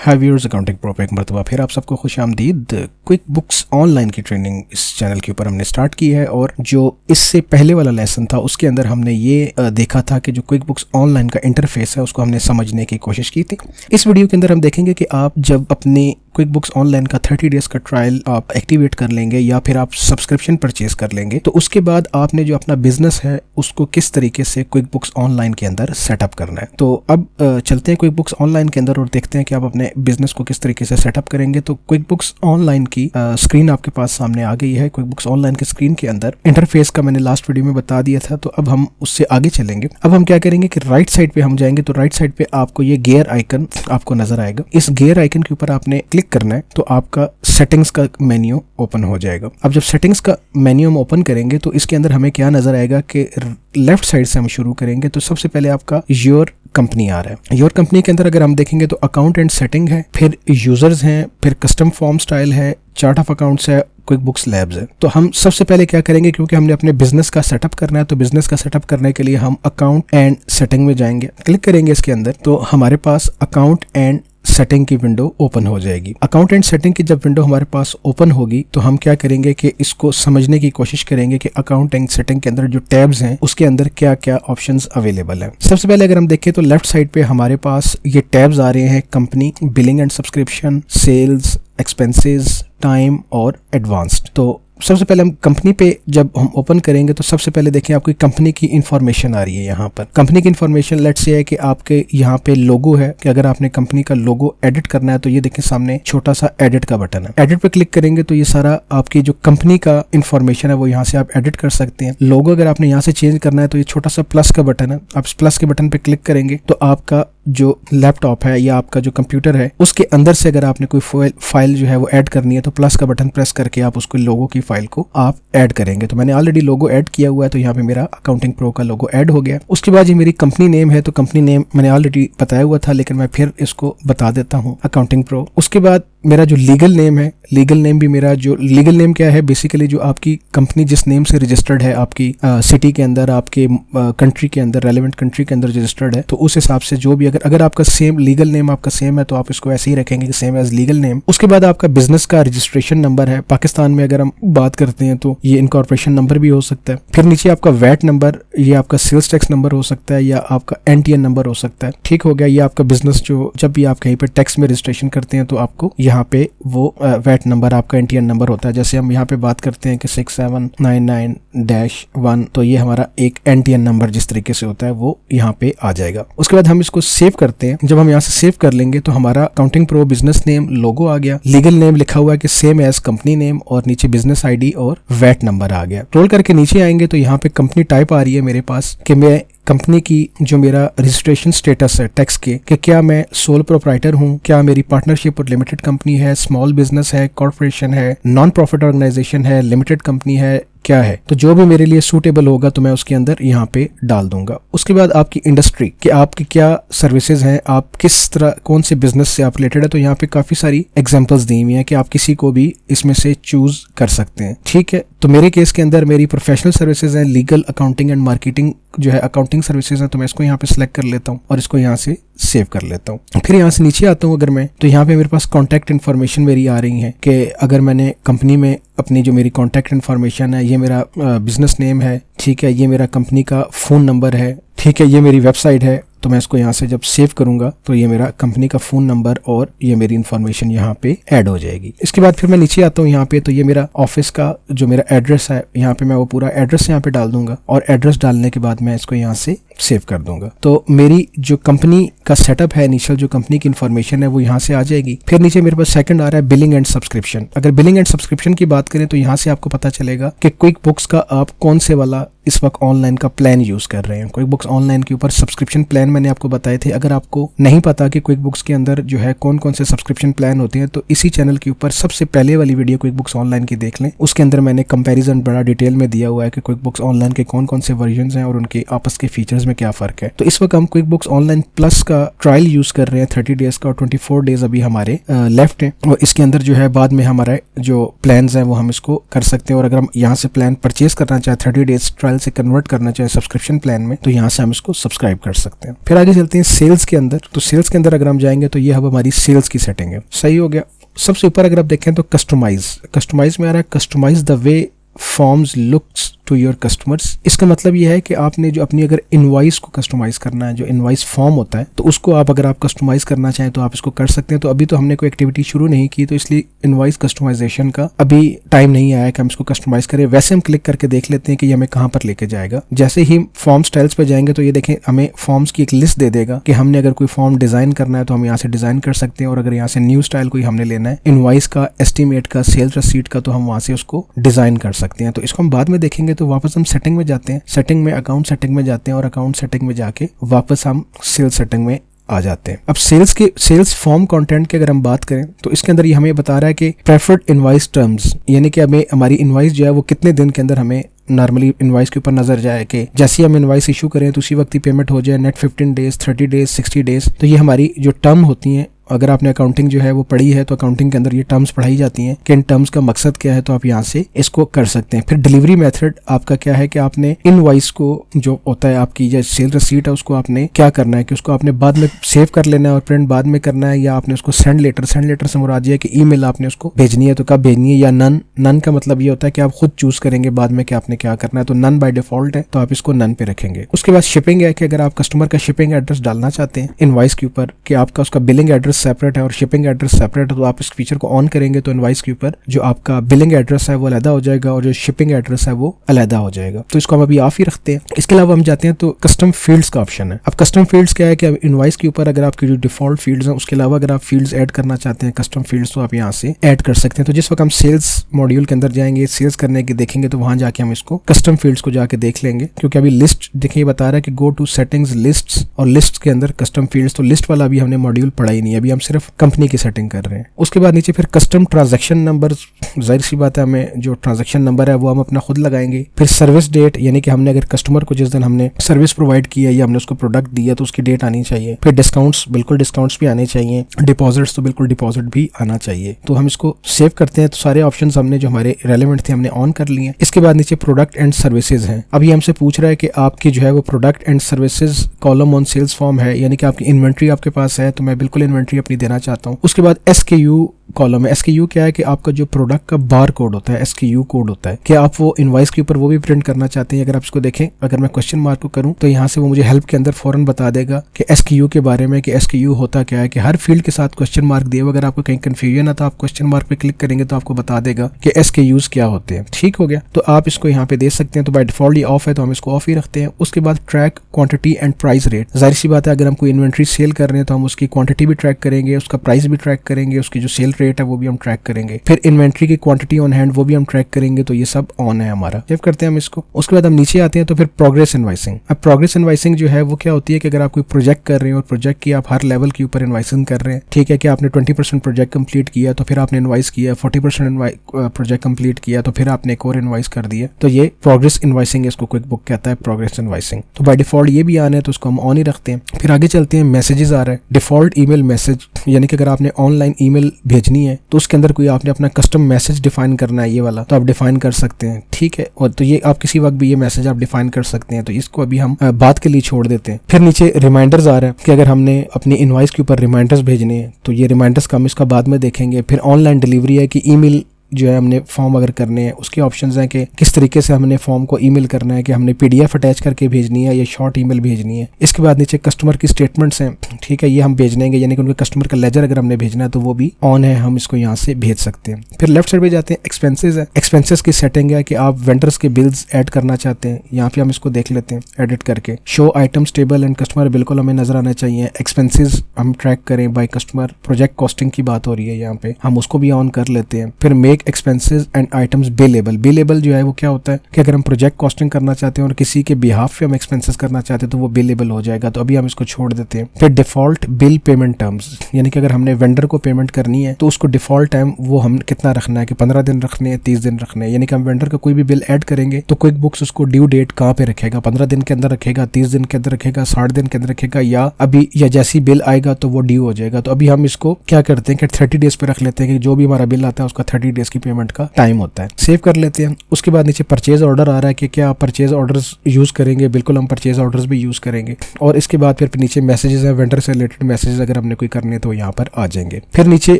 हाय viewers, accounting pro पे एक मरतबा फिर आप सबको खुशामदीद। क्विक बुक्स ऑनलाइन की ट्रेनिंग इस चैनल के ऊपर हमने स्टार्ट की है और जो इससे पहले वाला लेसन था उसके अंदर हमने ये देखा था कि जो क्विक बुक्स ऑनलाइन का इंटरफेस है उसको हमने समझने की कोशिश की थी। इस वीडियो के अंदर हम देखेंगे कि आप जब अपनी क्विक बुक्स ऑनलाइन का 30 डेज का ट्रायल आप एक्टिवेट कर लेंगे या फिर आप सब्सक्रिप्शन परचेज कर लेंगे तो उसके बाद आपने जो अपना बिजनेस है उसको किस तरीके से क्विक बुक्स ऑनलाइन के अंदर सेटअप करना है। तो अब चलते हैं क्विक बुक्स ऑनलाइन के अंदर और देखते हैं कि आप अपने बिजनेस को किस तरीके से सेटअप करेंगे। तो क्विक बुक्स ऑनलाइन की स्क्रीन आपके पास सामने आ गई है। क्विक बुक्स ऑनलाइन की स्क्रीन के अंदर इंटरफेस का मैंने लास्ट वीडियो में बता दिया था, तो अब हम उससे आगे चलेंगे। अब हम क्या करेंगे कि राइट साइड पे हम जाएंगे तो राइट साइड पे आपको ये गियर आइकन आपको नजर आएगा। इस गियर आइकन के ऊपर आपने क्लिक करना है तो आपका सेटिंग्स का मेन्यू ओपन हो जाएगा। अब जब सेटिंग्स का मेन्यू हम ओपन करेंगे तो इसके अंदर हमें क्या नजर आएगा कि लेफ्ट साइड से हम शुरू करेंगे तो सबसे पहले आपका योर कंपनी आ रहा है। योर कंपनी के अंदर अगर हम देखेंगे तो अकाउंट एंड सेटिंग है, फिर यूजर्स हैं, फिर कस्टम फॉर्म स्टाइल है, चार्ट ऑफ अकाउंट्स है, क्विक बुक्स लैब्स है। तो हम सबसे पहले क्या करेंगे, क्योंकि हमने अपने बिजनेस का सेटअप करना है तो बिजनेस का सेटअप करने के लिए हम अकाउंट एंड सेटिंग में जाएंगे, क्लिक करेंगे इसके अंदर तो हमारे पास अकाउंट एंड सेटिंग की विंडो ओपन हो जाएगी। अकाउंट एंड सेटिंग की जब विंडो हमारे पास ओपन होगी तो हम क्या करेंगे कि इसको समझने की कोशिश करेंगे कि अकाउंट एंड सेटिंग के अंदर जो टैब्स हैं उसके अंदर क्या क्या ऑप्शंस अवेलेबल हैं। सबसे पहले अगर हम देखें तो लेफ्ट साइड पे हमारे पास ये टैब्स आ रहे हैं, company, billing and subscription, sales, expenses, time और एडवांस्ड। तो सबसे पहले हम कंपनी पे जब हम ओपन करेंगे तो सबसे पहले देखिए आपकी कंपनी की इंफॉर्मेशन आ रही है। यहाँ पर कंपनी की इंफॉर्मेशन लेट्स से है कि आपके यहाँ पे लोगो है कि अगर आपने कंपनी का लोगो एडिट करना है तो ये देखिए सामने छोटा सा एडिट का बटन है। एडिट पे क्लिक करेंगे तो ये सारा आपकी जो कंपनी का इंफॉर्मेशन है वो यहाँ से आप एडिट कर सकते हैं। लोगो अगर आपने यहाँ से चेंज करना है तो ये छोटा सा प्लस का बटन है, आप इस प्लस के बटन पे क्लिक करेंगे तो आपका जो लैपटॉप है या आपका जो कंप्यूटर है उसके अंदर से अगर आपने कोई फाइल जो है वो ऐड करनी है तो प्लस का बटन प्रेस करके आप उसको लोगो की फाइल को आप ऐड करेंगे। तो मैंने ऑलरेडी लोगो ऐड किया हुआ है तो यहाँ पे मेरा अकाउंटिंग प्रो का लोगो ऐड हो गया। उसके बाद ये मेरी कंपनी नेम है तो कंपनी नेम मैंने ऑलरेडी बताया हुआ था लेकिन मैं फिर इसको बता देता हूँ, अकाउंटिंग प्रो। उसके बाद मेरा जो लीगल नेम है, लीगल नेम भी मेरा जो लीगल नेम क्या है, बेसिकली जो आपकी कंपनी जिस नेम से रजिस्टर्ड है आपकी सिटी के अंदर, आपके कंट्री के अंदर, रेलेवेंट कंट्री के अंदर रजिस्टर्ड है तो उस हिसाब से जो भी अगर आपका सेम लीगल नेम आपका सेम है तो आप इसको ऐसे ही रखेंगे सेम एज लीगल नेम। उसके बाद आपका बिजनेस का रजिस्ट्रेशन नंबर है, पाकिस्तान में अगर हम बात करते हैं तो ये इनकॉर्पोरेशन नंबर भी हो सकता है। फिर नीचे आपका वैट नंबर, ये आपका सेल्स टैक्स नंबर हो सकता है या आपका एनटीएन नंबर हो सकता है। ठीक हो गया। ये आपका बिजनेस जो जब भी आप कहीं पे टैक्स में रजिस्ट्रेशन करते हैं तो आपको यहाँ पे वो वैट नंबर आपका एनटीएन नंबर होता है। जैसे हम यहाँ पे बात करते हैं कि 6799-1 तो ये हमारा एक एनटीएन नंबर जिस तरीके से होता है वो यहाँ पे आ जाएगा। उसके बाद हम इसको सेव करते हैं। जब हम यहाँ से सेव कर लेंगे तो हमारा अकाउंटिंग प्रो बिजनेस नेम लोगो आ गया, लीगल नेम लिखा हुआ है कि सेम एज कंपनी नेम और नीचे बिजनेस आईडी और वैट नंबर आ गया। रोल करके नीचे आएंगे तो यहाँ पे कंपनी टाइप आ रही है मेरे पास कि मैं कंपनी की जो मेरा रजिस्ट्रेशन स्टेटस है टैक्स के कि क्या मैं सोल प्रोप्राइटर हूँ, क्या मेरी पार्टनरशिप और लिमिटेड कंपनी है, स्मॉल बिजनेस है, कॉर्पोरेशन है, नॉन प्रॉफिट ऑर्गेनाइजेशन है, लिमिटेड कंपनी है, क्या है। तो जो भी मेरे लिए सूटेबल होगा तो मैं उसके अंदर यहाँ पे डाल दूंगा। उसके बाद आपकी इंडस्ट्री कि आपकी क्या सर्विसेज हैं, आप किस तरह कौन से बिजनेस से आप रिलेटेड है, तो यहाँ पे काफी सारी एग्जांपल्स दी हुई हैं कि आप किसी को भी इसमें से चूज कर सकते हैं। ठीक है। तो मेरे केस के अंदर मेरी प्रोफेशनल सर्विसेज हैं, लीगल, अकाउंटिंग एंड मार्केटिंग जो है अकाउंटिंग सर्विसेज है, तो मैं इसको यहाँ पे सिलेक्ट कर लेता हूँ और इसको यहाँ से सेव कर लेता हूँ। फिर यहाँ से नीचे आता हूँ अगर मैं तो यहाँ पे मेरे पास कॉन्टैक्ट इन्फॉर्मेशन मेरी आ रही है कि अगर मैंने कंपनी में अपनी जो मेरी कॉन्टैक्ट इन्फॉर्मेशन है, ये मेरा बिजनेस नेम है, ठीक है, ये मेरा कंपनी का फोन नंबर है, ठीक है, ये मेरी वेबसाइट है। तो मैं इसको यहाँ से जब सेव करूंगा तो ये मेरा कंपनी का फोन नंबर और ये मेरी इन्फॉर्मेशन यहाँ पे ऐड हो जाएगी। इसके बाद फिर मैं नीचे आता हूँ यहाँ पे तो ये मेरा ऑफिस का जो मेरा एड्रेस है यहाँ पे मैं वो पूरा एड्रेस यहाँ पे डाल दूंगा और एड्रेस डालने के बाद मैं इसको यहाँ से सेव कर दूंगा। तो मेरी जो कंपनी का सेटअप है, इनिशियल जो कंपनी की इन्फॉर्मेशन है वो यहाँ से आ जाएगी। फिर नीचे मेरे पास सेकंड आ रहा है बिलिंग एंड सब्सक्रिप्शन। अगर बिलिंग एंड सब्सक्रिप्शन की बात करें तो यहाँ से आपको पता चलेगा कि क्विक बुक्स का आप कौन से वाला इस वक्त ऑनलाइन का प्लान यूज कर रहे हैं। क्विक बुक्स ऑनलाइन के ऊपर सब्सक्रिप्शन प्लान मैंने आपको बताए थे। अगर आपको नहीं पता कि क्विक बुक्स के अंदर जो है कौन कौन से सब्सक्रिप्शन प्लान होते हैं तो इसी चैनल के ऊपर सबसे पहले वाली वीडियो क्विक बुक्स ऑनलाइन की देख लें। उसके अंदर मैंने कंपैरिजन बड़ा डिटेल में दिया हुआ है कि क्विक बुक्स ऑनलाइन के कौन कौन से वर्जन हैं और उनके आपस के फीचर्स में क्या फ़र्क है। तो इस वक्त हम क्विक बुक्स ऑनलाइन प्लस का ट्रायल यूज़ कर रहे हैं 30 डेज़ का, और 24 डेज़ अभी हमारे लेफ्ट हैं, और इसके अंदर जो है बाद में हमारा जो प्लान्स हैं वो हम इसको कर सकते हैं। और अगर हम यहाँ से प्लान परचेज करना चाहें, 30 डेज़ ट्रायल से कन्वर्ट करना चाहें सब्सक्रिप्शन प्लान में, तो यहाँ से हम इसको सब्सक्राइब कर सकते हैं। फिर आगे चलते हैं सेल्स के अंदर। तो सेल्स के अंदर अगर हम जाएंगे तो ये अब हमारी सेल्स की सेटिंग है। सही हो गया। सबसे ऊपर अगर आप देखें तो कस्टमाइज में आ रहा है customize the way forms looks to your customers. इसका मतलब यह है कि आपने जो अपनी अगर इनवॉइस को कस्टमाइज करना है, जो इनवॉइस फॉर्म होता है, तो उसको आप अगर आप कस्टमाइज करना चाहें तो आप इसको कर सकते हैं। तो अभी तो हमने कोई एक्टिविटी शुरू नहीं की, तो इसलिए इनवॉइस कस्टमाइजेशन का अभी टाइम नहीं आया कि हम इसको कस्टमाइज करें। वैसे हम क्लिक करके देख लेते हैं कि ये हमें कहाँ पर लेके जाएगा। जैसे ही फॉर्म स्टाइल्स पे जाएंगे तो ये देखें हमें फॉर्म्स की एक लिस्ट दे देगा कि हमने अगर कोई फॉर्म डिजाइन करना है तो हम यहाँ से डिजाइन कर सकते हैं, और अगर यहाँ से न्यू स्टाइल कोई हमने लेना है इनवॉइस का, एस्टीमेट का, सेल्स रसीट का, तो हम वहाँ से उसको डिजाइन कर सकते हैं। तो इसको हम बाद में देखेंगे। तो वापस हम सेटिंग में जाते हैं, सेटिंग में अकाउंट सेटिंग में जाते हैं, और अकाउंट सेटिंग में जाके वापस हम सेल्स सेटिंग में आ जाते हैं। अब सेल्स फॉर्म कंटेंट की अगर हम बात करें तो इसके अंदर ये हमें बता रहा है कि प्रेफर्ड इनवॉइस टर्म्स, यानी कि हमें हमारी इनवॉइस जो है वो कितने दिन के अंदर हमें नॉर्मली इनवॉइस के ऊपर नजर जाए कि जैसे हम इनवॉइस इशू करें तो उसी वक्त ही पेमेंट हो जाए, नेट 15 डेज, 30 डेज, 60 डेज। तो ये हमारी जो टर्म होती हैं, अगर आपने अकाउंटिंग जो है वो पढ़ी है तो अकाउंटिंग के अंदर ये टर्म्स पढ़ाई जाती हैं कि इन टर्म्स का मकसद क्या है, तो आप यहाँ से इसको कर सकते हैं। फिर डिलीवरी मेथड आपका क्या है कि आपने इनवॉइस को जो होता है आपकी जो सेल रसीट है उसको आपने क्या करना है कि उसको आपने बाद में सेव कर लेना है और प्रिंट बाद में करना है, या आपने उसको सेंड लेटर से मुराद है कि ईमेल आपने उसको भेजनी है तो कब भेजनी है, या नन का मतलब ये होता है कि आप खुद चूज करेंगे बाद में कि आपने क्या करना है। तो नन बाय डिफॉल्ट है तो आप इसको नन पे रखेंगे। उसके बाद शिपिंग है कि अगर आप कस्टमर का शिपिंग एड्रेस डालना चाहते हैं इनवॉइस के ऊपर कि आपका उसका बिलिंग एड्रेस सेपरेट है और शिपिंग एड्रेस सेपरेट है, तो आप इस फीचर को ऑन करेंगे तो इनवॉइस के ऊपर जो आपका बिलिंग एड्रेस है वो अलग हो जाएगा और जो शिपिंग एड्रेस है वो अलग हो जाएगा। तो इसको हम अभी ऑफ ही रखते हैं। इसके अलावा हम जाते हैं तो कस्टम फील्ड्स का ऑप्शन है। अब कस्टम फील्ड्स क्या है कि इनवॉइस के ऊपर अगर आपकी जो डिफॉल्ट फील्ड्स हैं उसके अलावा अगर आप फील्ड्स ऐड करना चाहते हैं कस्टम फील्ड्स, तो आप यहाँ से ऐड कर सकते हैं। तो जिस वक्त हम सेल्स मॉड्यूल के अंदर जाएंगे, सेल्स करने की देखेंगे, तो वहां जाके हम इसको कस्टम फील्ड्स को जाके देख लेंगे, क्योंकि अभी लिस्ट देखिए बता रहा है कि गो टू सेटिंग्स लिस्ट्स, और लिस्ट के अंदर कस्टम फील्ड्स। तो लिस्ट वाला अभी हमने मॉड्यूल पढ़ा ही नहीं है, अभी हम सिर्फ कंपनी की सेटिंग कर रहे हैं। उसके बाद नीचे फिर कस्टम ट्रांजैक्शन नंबर, जाहिर सी बात है हमें जो ट्रांजैक्शन नंबर है वो हम अपना खुद लगाएंगे। फिर सर्विस डेट, यानी कि हमने अगर कस्टमर को जिस दिन हमने सर्विस प्रोवाइड की है या हमने उसको प्रोडक्ट दिया तो उसकी डेट आनी चाहिए। फिर डिस्काउंट्स, बिल्कुल डिस्काउंट्स भी आने चाहिए। डिपॉजिट्स, तो बिल्कुल डिपॉजिट भी आना चाहिए। तो हम इसको सेव करते हैं। तो सारे ऑप्शंस हमने जो हमारे रेलेवेंट थे हमने ऑन कर लिए। इसके बाद नीचे प्रोडक्ट एंड सर्विसेज हैं। अभी हमसे पूछ रहा है कि आपकी जो है वो product and services column on cells form है, यानी कि आपकी इन्वेंट्री आपके पास है, तो मैं बिल्कुल इन्वेंट्री अपनी देना चाहता हूँ। उसके बाद SKU कॉलम है। SKU क्या है कि आपका जो प्रोडक्ट का बार कोड होता है, SKU कोड होता है, कि आप वो इनवॉइस के ऊपर वो भी प्रिंट करना चाहते हैं। अगर आप इसको देखें, अगर मैं क्वेश्चन मार्क को करूं तो यहाँ से वो मुझे हेल्प के अंदर फौरन बता देगा कि SKU के बारे में, कि SKU होता क्या है, कि हर फील्ड के साथ क्वेश्चन मार्क दिए। अगर आपको कहीं कंफ्यूजन है तो आप क्वेश्चन मार्क पे क्लिक करेंगे तो आपको बता देगा कि SKUs क्या होते हैं। ठीक हो गया। तो आप इसको यहाँ पे दे सकते हैं। तो बाय डिफॉल्ट ये ऑफ है तो हम इसको ऑफ ही रखते हैं। उसके बाद track quantity and price rate. जाहिर सी बात है अगर हम कोई इन्वेंट्री सेल कर रहे हैं तो हम उसकी क्वांटिटी भी ट्रैक करेंगे, उसका प्राइस भी ट्रैक करेंगे, उसकी जो सेल रेट है वो भी हम ट्रैक करेंगे। फिर इन्वेंट्री की क्वांटिटी ऑन हैंड वो भी हम ट्रैक करेंगे। तो ये सब ऑन है हमारा। सेव करते हैं हम इसको। उसके बाद हम नीचे आते हैं तो फिर प्रोग्रेस इनवाइसिंग। अब प्रोग्रेस इनवाइसिंग जो है वो क्या होती है कि अगर आप कोई प्रोजेक्ट कर रहे हैं और प्रोजेक्ट की आप हर लेवल के ऊपर इनवाइसिंग कर रहे हैं, ठीक है, कि आपने 20% प्रोजेक्ट कंप्लीट किया तो फिर आपने इनवाइस किया, 40% प्रोजेक्ट कंप्लीट किया तो फिर आपने एक और इनवाइस कर दिया। तो ये प्रोग्रेस इनवाइसिंग इसको क्विक बुक कहता है, प्रोग्रेस इनवाइसिंग। तो बाय डिफॉल्ट ये भी आना है तो उसको हम ऑन ही रखते हैं। फिर आगे चलते हैं, मैसेजेस आ रहा है। डिफॉल्ट ईमेल मैसेज, यानी कि अगर आपने ऑनलाइन ईमेल भेजनी है तो उसके अंदर कोई आपने अपना कस्टम मैसेज डिफाइन करना है, ये वाला तो आप डिफाइन कर सकते हैं। ठीक है, और तो ये आप किसी वक्त भी ये मैसेज आप डिफाइन कर सकते हैं। तो इसको अभी हम बात के लिए छोड़ देते हैं। फिर नीचे रिमाइंडर्स आ रहा है कि अगर हमने अपनी इनवॉइस के ऊपर रिमाइंडर्स भेजने हैं तो ये रिमाइंडर्स का हम इसका बाद में देखेंगे। फिर ऑनलाइन डिलीवरी है कि ईमेल जो है हमने फॉर्म अगर करने हैं उसके ऑप्शंस हैं कि किस तरीके से हमने फॉर्म को ईमेल करना है, कि हमने PDF अटैच करके भेजनी है या शॉर्ट ईमेल भेजनी है। इसके बाद नीचे कस्टमर की स्टेटमेंट्स हैं, ठीक है, ये हम भेजनेंगे, यानी कि उनके कस्टमर का लेजर अगर हमने भेजना है तो वो भी ऑन है, हम इसको यहाँ से भेज सकते हैं। फिर लेफ्ट साइड पे जाते हैं, एक्सपेंसेस है। एक्सपेंसेस की सेटिंग है कि आप वेंडर्स के बिल्स ऐड करना चाहते हैं, यहाँ पे हम इसको देख लेते हैं एडिट करके। Show items table and customer बिल्कुल हमें नजर आना चाहिए। एक्सपेंसेस हम ट्रैक करें बाय कस्टमर, प्रोजेक्ट कॉस्टिंग की बात हो रही है यहाँ पे, हम उसको भी ऑन कर लेते हैं। फिर make make expenses and items billable. Billable जो है वो क्या होता है कि अगर हम प्रोजेक्ट कॉस्टिंग करना चाहते हैं और किसी के बिहाफ पे हम एक्सपेंसेस करना चाहते हैं तो वो बिलेबल हो जाएगा, तो अभी हम इसको छोड़ देते हैं। फिर डिफॉल्ट बिल पेमेंट टर्म्स, यानी कि अगर हमने वेंडर को पेमेंट करनी है तो उसको डिफॉल्ट टाइम वो हम कितना रखना है कि 15 दिन रखने हैं, 30 दिन रखने हैं। यानी कि हम वेंडर का कोई भी बिल ऐड करेंगे तो क्विक बुक्स उसको ड्यू डेट कहाँ पे रखेगा, 15 दिन के अंदर रखेगा, 30 दिन के अंदर रखेगा, 60 दिन के अंदर रखेगा, या जैसी बिल आएगा तो वो ड्यू हो जाएगा। तो अभी हम इसको क्या करते हैं कि 30 डेज पे रख लेते हैं कि जो भी हमारा बिल आता है उसका 30 डेज की पेमेंट का टाइम होता है। सेव कर लेते हैं। उसके बाद नीचे परचेज ऑर्डर आ रहा है कि क्या आप परचेज ऑर्डर्स यूज करेंगे, बिल्कुल हम परचेज ऑर्डर्स भी यूज करेंगे। और इसके बाद फिर नीचे मैसेजेस हैं, वेंडर से रिलेटेड मैसेजेस अगर हमने कोई करने तो यहाँ पर आ जाएंगे। फिर नीचे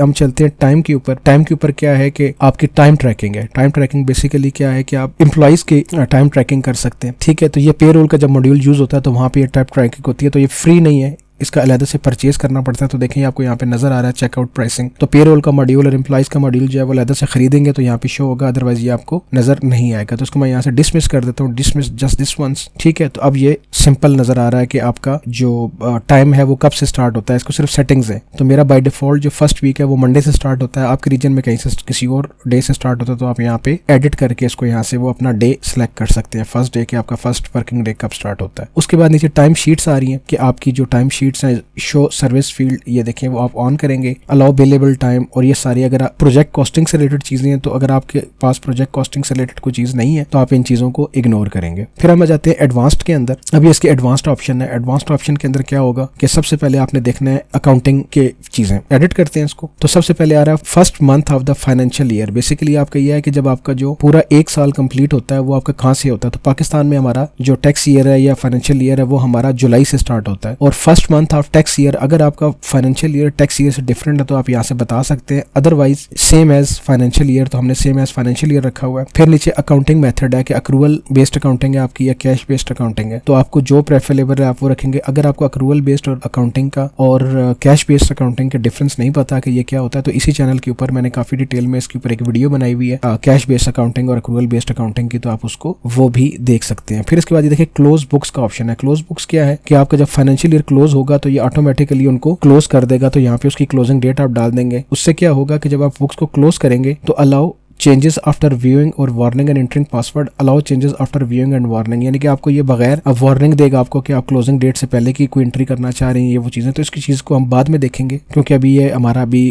हम चलते हैं टाइम के ऊपर। टाइम के ऊपर क्या है कि आपकी टाइम ट्रैकिंग है। टाइम ट्रैकिंग बेसिकली क्या है कि आप एम्प्लॉइज की टाइम ट्रैकिंग कर सकते हैं, ठीक है। तो ये पेरोल का जब मॉड्यूल यूज होता है तो वहाँ पे ये टाइम ट्रैकिंग होती है, तो ये फ्री नहीं है, इसका अलग से परचेज करना पड़ता है। तो देखें आपको यहाँ पे नजर आ रहा है चेकआउट प्राइसिंग। तो पेरोल का मॉड्यूल और एम्प्लॉइज का मॉड्यूल जो है वो अलग से खरीदेंगे तो यहाँ पे शो होगा, अदरवाइज ये आपको नजर नहीं आएगा। तो उसको मैं यहाँ से डिसमिस कर देता हूँ, डिसमिस जस्ट दिस वंस, ठीक है। तो अब ये सिंपल नजर आ रहा है कि आपका जो टाइम है वो कब से स्टार्ट होता है, इसको सिर्फ सेटिंग्स है। तो मेरा बाय डिफॉल्ट जो फर्स्ट वीक है वो मंडे से स्टार्ट होता है, आपके रीजन में कहीं से किसी और डे से स्टार्ट होता है, तो आप यहाँ पे एडिट करके इसको यहाँ से वो अपना डे सिलेक्ट कर सकते हैं, फर्स्ट डे के आपका फर्स्ट वर्किंग डे कब स्टार्ट होता है। उसके बाद नीचे टाइम शीट्स आ रही है कि आपकी जो टाइम शीट्स हैं शो सर्विस फील्ड, ये देखें वो आप ऑन करेंगे, अलाउ बिलेबल टाइम, और ये सारी अगर प्रोजेक्ट कॉस्टिंग से रिलेटेड चीजें हैं तो अगर आपके पास प्रोजेक्ट कॉस्टिंग से रिलेटेड कोई चीज नहीं है तो आप इन चीजों को इग्नोर करेंगे। फिर हम आ जाते हैं एडवांस्ड के अंदर। अभी इसके एडवांस्ड ऑप्शन है। एडवांस्ड ऑप्शन के अंदर क्या होगा कि सबसे पहले आपने देखना है अकाउंटिंग के चीजें, एडिट करते हैं इसको। तो सबसे पहले आ रहा है first month of the financial year. Basically आपका यह है कि जब आपका जो पूरा एक साल कंप्लीट होता है वो आपका कहाँ से होता है, तो पाकिस्तान में हमारा जो टैक्स ईयर है या फाइनेंशियल ईयर है वो हमारा जुलाई से स्टार्ट होता है। और first month of tax year अगर आपका फाइनेंशियल ईयर टैक्स ईयर से डिफरेंट है तो आप यहाँ से बता सकते हैं, otherwise same as financial year, तो हमने सेम एज फाइनेंशियल ईयर रखा हुआ है। फिर नीचे अकाउंटिंग मेथड है कि अक्रूवल बेस्ड अकाउंटिंग है आपकी या कैश बेस्ड अकाउंटिंग है, तो आपको जो प्रेफरेबल है आप वो रखेंगे। अगर आपको अक्रूवल बेस्ड और अकाउंटिंग का और कैश बेस्ड अकाउंटिंग का डिफरेंस नहीं पता कि ये क्या होता है तो इसी चैनल के ऊपर मैंने काफी डिटेल में इसके ऊपर एक वीडियो बनाई हुई है कैश बेस्ड अकाउंटिंग और अक्रूवल बेस्ड अकाउंटिंग की, तो आप उसको वो भी देख सकते हैं। फिर इसके बाद ये देखिए क्लोज बुक्स का ऑप्शन है। क्लोज बुक्स क्या है कि आपका जब फाइनेंशियल ईयर क्लोज होगा तो ये ऑटोमेटिकली उनको क्लोज कर देगा, तो यहाँ पे उसकी क्लोजिंग डेट आप डाल देंगे। उससे क्या होगा कि जब आप बुक्स को क्लोज करेंगे तो अलाउ चेंजेस आफ्टर व्यूइंग और warning and entering password, allow changes after viewing and warning, यानी कि आपको ये बगैर अब वार्निंग देगा आपको कि आप क्लोजिंग डेट से पहले की कोई एंट्री करना चाह रहे हैं, ये वो चीजें। तो इसकी चीज को हम बाद में देखेंगे क्योंकि अभी ये हमारा अभी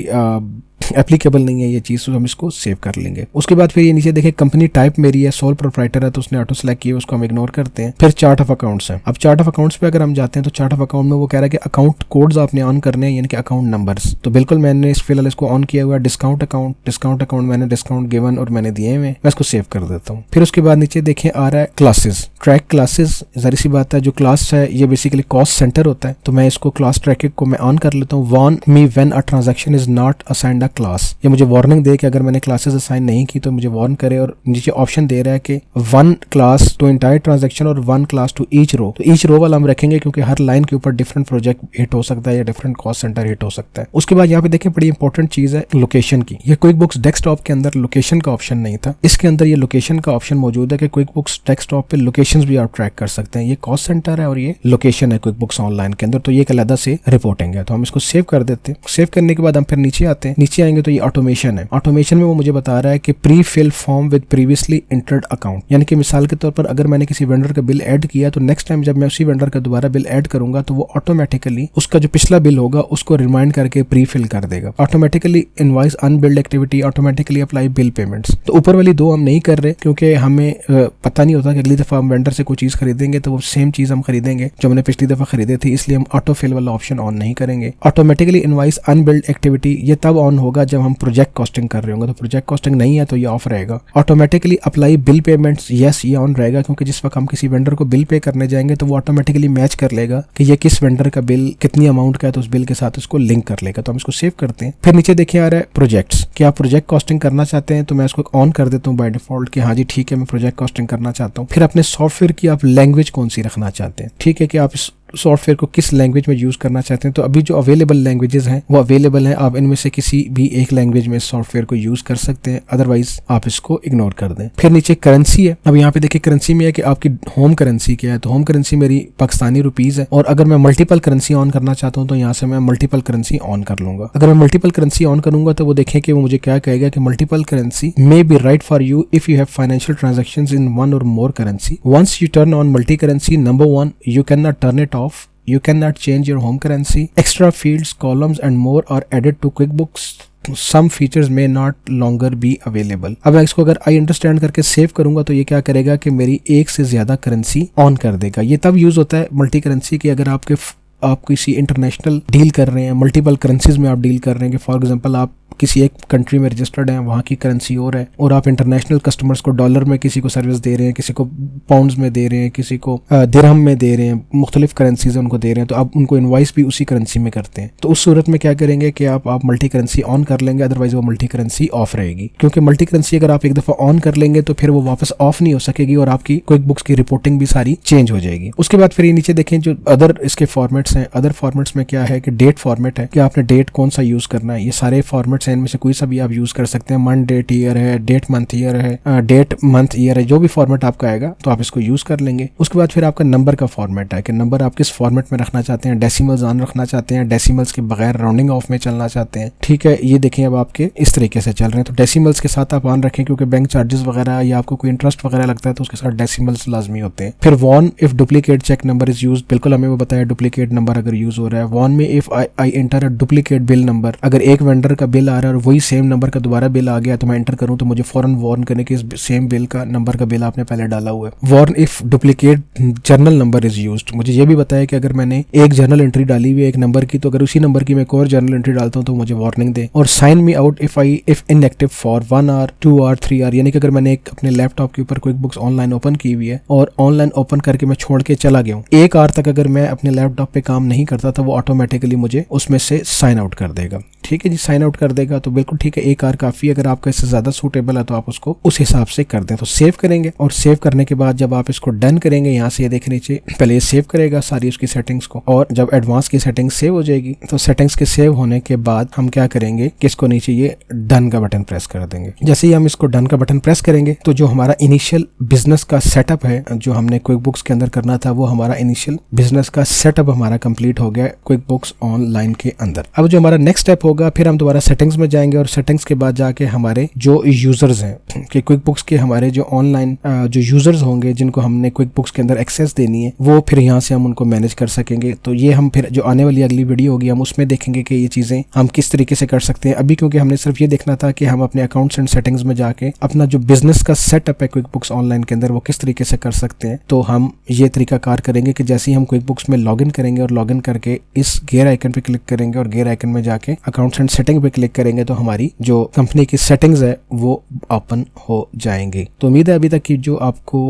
एप्लीकेबल नहीं है ये चीज, तो हम इसको सेव कर लेंगे। उसके बाद फिर ये नीचे देखिए कंपनी टाइप मेरी है, सोल प्रोप्राइटर है तो उसने ऑटो सेलेक्ट किया, उसको हम इग्नोर करते हैं। फिर चार्ट ऑफ अकाउंट्स है। अब चार्ट ऑफ अकाउंट्स पे अगर हम जाते हैं तो चार्ट ऑफ अकाउंट में वो कह रहा है कि अकाउंट कोड्स आपने ऑन करने हैं, यानी कि अकाउंट नंबर्स, तो बिल्कुल मैंने फिलहाल इसको ऑन किया हुआ है। डिस्काउंट अकाउंट मैंने डिस्काउंट गिवन और मैंने दिए हुए, मैं इसको सेव कर देता हूँ। फिर उसके बाद नीचे देखिए आ रहा है क्लासेस, ट्रैक क्लासेस। जाहिर सी बात है जो क्लास है ये बेसिकली कॉस्ट सेंटर होता है, तो मैं इसको क्लास ट्रैकिंग को मैं ऑन कर लेता हूँ। Warn me when a transaction is not assigned a class, ये मुझे वार्निंग दे कि अगर मैंने क्लासेस असाइन नहीं की तो मुझे वार्न करे। और नीचे ऑप्शन दे रहा है कि 1 क्लास टू एंटायर ट्रांजैक्शन और 1 क्लास टू ईच रो, तो ईच रो वाला हम रखेंगे क्योंकि हर लाइन के ऊपर डिफरेंट प्रोजेक्ट हिट हो सकता है या डिफरेंट कॉस्ट सेंटर हिट हो सकता है। उसके बाद यहाँ पे देखिए बड़ी इंपॉर्टेंट चीज है लोकेशन की। ये क्विक बुक्स डेस्कटॉप के अंदर लोकेशन का ऑप्शन नहीं था, इसके अंदर ये लोकेशन का ऑप्शन मौजूद है कि क्विक बुक्स डेस्कटॉप पे लोकेशंस भी आप ट्रैक कर सकते हैं। ये कॉस्ट सेंटर है और ये लोकेशन है क्विक बुक्स ऑनलाइन के अंदर, तो ये एक अलग से रिपोर्टिंग है। तो हम इसको सेव कर देते हैं। सेव करने के बाद हम फिर नीचे आते हैं। नीचे आएंगे तो ये ऑटोमेशन है। ऑटोमेशन में वो मुझे बता रहा है कि prefill form with previously entered account, यानी कि मिसाल के तौर पर अगर मैंने किसी वेंडर का बिल ऐड किया तो नेक्स्ट टाइम जब मैं उसी वेंडर का दोबारा बिल ऐड करूंगा तो वो ऑटोमेटिकली उसका जो पिछला बिल होगा उसको रिमाइंड करके प्री फिल कर देगा। Automatically invoice unbilled activity, automatically apply bill payments. तो ऊपर वाली दो हम नहीं कर रहे क्योंकि हमें पता नहीं होता कि अगली दफा हम वेंडर से कोई चीज खरीदेंगे तो वो सेम चीज हम खरीदेंगे जो हमने पिछली दफा खरीदे थी, इसलिए हम ऑटो फिल वाला ऑप्शन ऑन नहीं करेंगे। ऑटोमेटिकली इनवॉइस अनबिल्ड एक्टिविटी ये तब ऑन होगा जब हम प्रोजेक्ट कॉस्टिंग कर रहे होंगे, तो प्रोजेक्ट कॉस्टिंग नहीं है तो ये ऑफ रहेगा। Automatically apply bill payments, yes ये ऑन रहेगा क्योंकि जिस वक्त हम किसी वेंडर को बिल पे करने जाएंगे तो वो ऑटोमेटिकली मैच कर लेगा कि ये किस वेंडर का बिल कितनी अमाउंट का है, तो उस बिल के साथ उसको लिंक कर लेगा। तो हम इसको सेव करते हैं। फिर नीचे देखिए आ रहा है प्रोजेक्ट्स, क्या आप प्रोजेक्ट कॉस्टिंग करना चाहते हैं, तो मैं इसको ऑन कर देता हूँ बाय डिफॉल्ट कि हाँ जी ठीक है मैं प्रोजेक्ट कॉस्टिंग करना चाहता हूँ। फिर अपने सॉफ्टवेयर की आप लैंग्वेज कौन सी रखना चाहते हैं, ठीक है कि आप सॉफ्टवेयर को किस लैंग्वेज में यूज करना चाहते हैं, तो अभी जो अवेलेबल लैंग्वेजेस हैं वो अवेलेबल हैं, आप इनमें से किसी भी एक लैंग्वेज में सॉफ्टवेयर को यूज कर सकते हैं, अदरवाइज आप इसको इग्नोर कर दें। फिर नीचे करेंसी है। अब यहाँ पे देखिए करेंसी में है कि आपकी होम करेंसी क्या है, तो होम करेंसी मेरी पाकिस्तानी रुपीज है, और अगर मैं मल्टीपल करेंसी ऑन करना चाहता हूँ तो यहाँ से मैं मल्टीपल करेंसी ऑन कर लूंगा। अगर मैं मल्टीपल करेंसी ऑन करूंगा तो वो देखें कि वो मुझे क्या कहेगा कि multiple currency may be right for you if you have financial transactions in one or more currency. Once you turn on multi currency, number 1, you cannot turn it off. You cannot change your home currency. Extra fields, columns and more are added to QuickBooks. Some features may not longer be available. अब मैं इसको अगर I understand करके save करूंगा तो ये क्या करेगा कि मेरी एक से ज्यादा करेंसी ऑन कर देगा। ये तब यूज होता है मल्टी करेंसी की अगर आप किसी इंटरनेशनल डील कर रहे हैं, मल्टीपल करेंसीज में आप डील कर रहे हैं कि फॉर एग्जांपल आप किसी एक कंट्री में रजिस्टर्ड हैं, वहाँ की करेंसी और है, और आप इंटरनेशनल कस्टमर्स को डॉलर में किसी को सर्विस दे रहे हैं, किसी को पाउंड्स में दे रहे हैं, किसी को दिरहम में दे रहे हैं, मुख्तलिफ करेंसीज उनको दे रहे हैं, तो आप उनको इनवाइस भी उसी करेंसी में करते हैं। तो उस सूरत में क्या करेंगे कि आप मल्टी करेंसी ऑन कर लेंगे, अदरवाइज वो मल्टी करेंसी ऑफ रहेगी, क्योंकि मल्टी करेंसी अगर आप एक दफ़ा ऑन कर लेंगे तो फिर वो वापस ऑफ नहीं हो सकेगी और आपकी क्विक बुक्स की रिपोर्टिंग भी सारी चेंज हो जाएगी। उसके बाद फिर ये नीचे देखें जो अदर इसके फॉर्मेट्स हैं, अदर फॉर्मेट्स में क्या है कि डेट फॉर्मेट है कि आपने डेट कौन सा यूज़ करना है। ये सारे फॉर्मेट्स हैं, इनमें से कोई सा भी आप यूज कर सकते हैं। मंथ डेट ईयर है, डेट मंथ ईयर है, डेट मंथ ईयर है, जो भी फॉर्मेट आपका आएगा तो आप इसको यूज कर लेंगे। उसके बाद फिर आपका नंबर का फॉर्मेट है कि नंबर आप किस फॉर्मेट में रखना चाहते हैं, डेसिमल्स ऑन रखना चाहते हैं, डेसिमल्स के बगैर राउंडिंग ऑफ में चलना चाहते हैं। ठीक है, ये देखें अब आपके इस तरीके से चल रहे हैं, तो डेसिमल्स के साथ आप ऑन रखें क्योंकि बैंक चार्जेस वगैरह या आपको कोई इंटरेस्ट वगैरह लगता है तो उसके साथ डेसिमल्स लाजमी होते हैं। फिर warn if duplicate check number is use, बिल्कुल हमें वो बताया डुप्लीकेट नंबर अगर यूज हो रहा है। वॉन में if I enter a duplicate bill number, अगर एक वेंडर का बिल आ रहा है और वही सेम नंबर का दोबारा बिल आ गया तो मैं एंटर करूं तो मुझे फौरन वार्न करने कि इस सेम बिल का नंबर का बिल आपने पहले डाला हुआ है। Warn if duplicate journal number is used, मुझे ये भी बताया कि अगर मैंने एक जर्नल एंट्री डाली हुई है एक नंबर की, तो अगर उसी नंबर की मैं एक और जर्नल एंट्री डालता हूं तो मुझे वार्निंग दे। और sign me out if inactive for 1 hour 2 hour 3 hour, यानी कि अगर मैंने एक अपने लैपटॉप के ऊपर क्विक बुक्स ऑनलाइन ओपन की हुई है और ऑनलाइन ओपन करके मैं छोड़ के चला गया हूँ, 1 आवर तक अगर मैं अपने लैपटॉप पे काम नहीं करता तो वो ऑटोमेटिकली मुझे उसमें से साइन आउट कर देगा। ठीक है जी, साइन आउट कर देगा तो बिल्कुल ठीक है, 1 आवर काफी। अगर आपका इससे ज्यादा सूटेबल है तो आप उसको उस हिसाब से कर दें। तो सेव करेंगे और सेव करने के बाद जब आप इसको डन करेंगे, यहाँ से ये देख नीचे पहले ये सेव करेगा सारी उसकी सेटिंग्स को, और जब एडवांस की सेटिंग सेव हो जाएगी तो सेटिंग्स के सेव होने के बाद हम क्या करेंगे कि इसको नीचे ये डन का बटन प्रेस कर देंगे। जैसे ही हम इसको डन का बटन प्रेस करेंगे तो जो हमारा इनिशियल बिजनेस का सेटअप है जो हमने क्विक बुक्स के अंदर करना था, वो हमारा इनिशियल बिजनेस का सेटअप हमारा कंप्लीट हो गया क्विक बुक्स ऑनलाइन के अंदर। अब जो हमारा नेक्स्ट स्टेप होगा, फिर हम दोबारा सेटिंग्स में जाएंगे और सेटिंग्स के बाद जाके हमारे जो यूजर्स हैं कि क्विक बुक्स के हमारे जो ऑनलाइन जो यूजर्स होंगे जिनको हमने क्विक बुक्स के अंदर एक्सेस देनी है, वो फिर यहाँ से हम उनको मैनेज कर सकेंगे। तो ये हम फिर जो आने वाली अगली वीडियो होगी हम उसमें देखेंगे कि ये चीजें हम किस तरीके से कर सकते हैं। अभी क्योंकि हमने सिर्फ ये देखना था कि हम अपने अकाउंट्स एंड सेटिंग्स में जाके अपना जो बिजनेस का सेटअप है क्विक बुक्स ऑनलाइन के अंदर वो किस तरीके से कर सकते हैं, तो हम ये तरीका कार करेंगे कि जैसे ही हम क्विक बुक्स में लॉग इन करेंगे और लॉग इन करके इस गेयर आइकन पे क्लिक करेंगे और गेयर आइकन में जाके अकाउंट्स एंड सेटिंग पे क्लिक करेंगे तो हमारी जो कंपनी की सेटिंग्स है वो ओपन हो जाएंगे। तो उम्मीद है अभी तक की जो आपको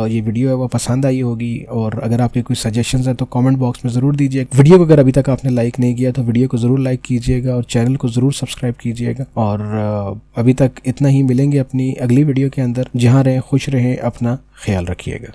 ये वीडियो है वो पसंद आई होगी, और अगर आपके कोई सजेशंस हैं तो कमेंट बॉक्स में ज़रूर दीजिए। वीडियो को अगर अभी तक आपने लाइक नहीं किया तो वीडियो को ज़रूर लाइक कीजिएगा और चैनल को ज़रूर सब्सक्राइब कीजिएगा। और अभी तक इतना ही, मिलेंगे अपनी अगली वीडियो के अंदर। जहाँ रहें खुश रहें, अपना ख्याल रखिएगा।